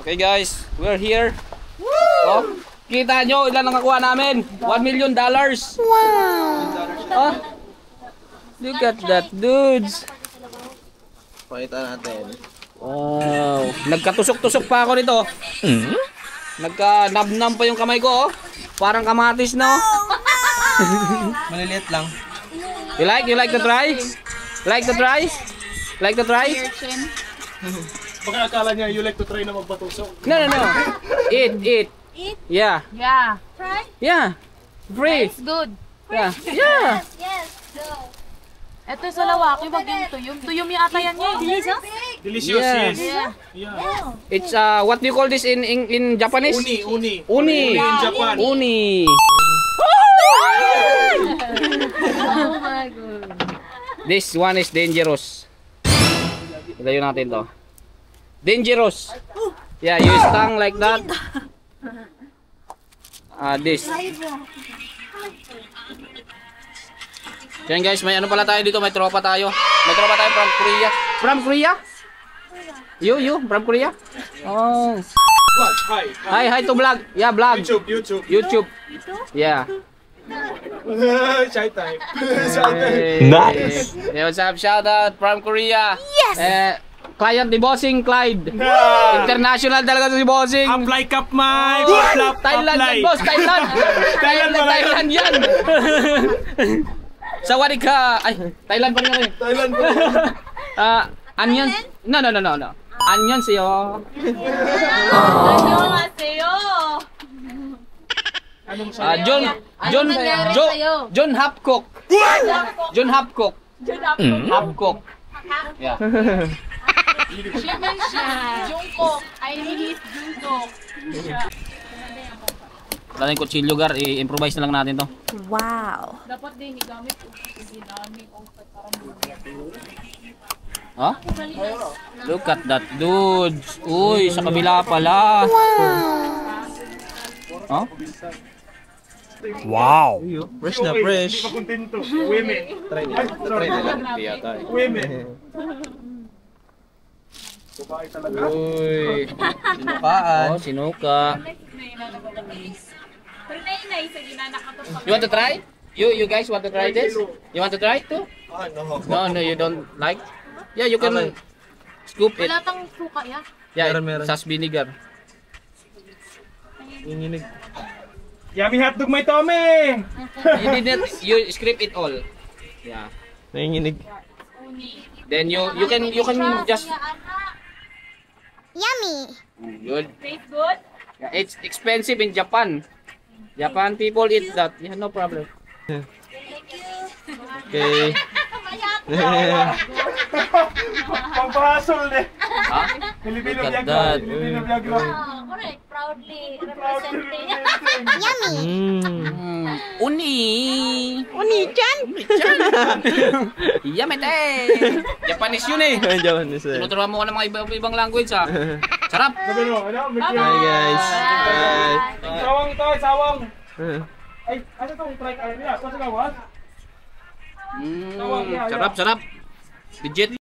Okay guys, we're here. Oh, kita nyo ilan ang nakuha namin? $1 million. Oh, look at that, dudes. Pakita natin. Wow, nagkatusok-tusok pa ako nito. Nagka-nab-nab pa yung kamay ko, oh. Parang kamatis, no? Maliliit lang. You like to try? Like to try? Like to try? Baka akala niya you like to try na magpatusok. No. Eat. Eat? Yeah. Yeah. Try? Yeah. Free. It's good. Yeah. Yeah. Yes, go. Ito sa lawaki, wag yung tuyom. Tuyom yung ata yan niya. Delicious, Yeah. yes. Yeah. It's what do you call this in Japanese? Uni. Uni. In Japan. Uni. Oh my God. This one is dangerous. Ilayo natin to. Dangerous. Yeah, you stang like that. This. Yan guys, may ano pala tayo dito, may tropa tayo. May tropa tayo from Korea. From Korea? You from Korea? Oh. Hi to vlog. Yeah, vlog. YouTube. Yeah. Shy type. Nice. Yeah, what's up? Shout out from Korea. Yes. Client ni Bossing Clyde. International talaga si Bossing. Apply cup mic. Thailand yan, boss. Thailand. Thailand yan. Sawari ka. Ay, Thailand pa rin. Thailand po. Onion. No. Onion siyo. John Hapcock. John Hapcock. Yeah. Jungkook. I mean he's Jungkook. Wala na yung kutsilyo, Gar. I-improvise na lang natin to. Wow. Dapat din higamit ko. Ginamit ko parang Huh? Look at that, dudes. Uy, sa kabila pala. Huh? Wow. Fresh na fresh. Hindi pa kontento. Women. Try nila. Women. Uy. Sinukaan. Oh, sinuka. You want to try? You guys want to try this? You want to try too? No, you don't like? Yeah, you can scoop it. wala tang suka ya. Yeah, Meron. sas vinegar. Inginig. Yummy hotdog may Tommy. You didn't, you scrape it all. Yeah. Nanginginig. Then you can just Yummy. good. Taste good? Yeah, it's expensive in Japan. Japan people eat that. Yeah, no problem. Okay. Pampahasol din. Huh? Filipino Look at vlog. that. Filipino vlog lang. Correct. Proudly Proudly representing. representing. Uni. Uni-chan. Yamete. Japanese yun eh. Japanese eh. Tinuturuan mo ko ng mga ibang language ha. Sarap. Sabi mo, ano? Hi guys. Bye. Sawang ito, sawang. Ay, ano itong try kayo niya? Kasi gawas? Sarap. Legit.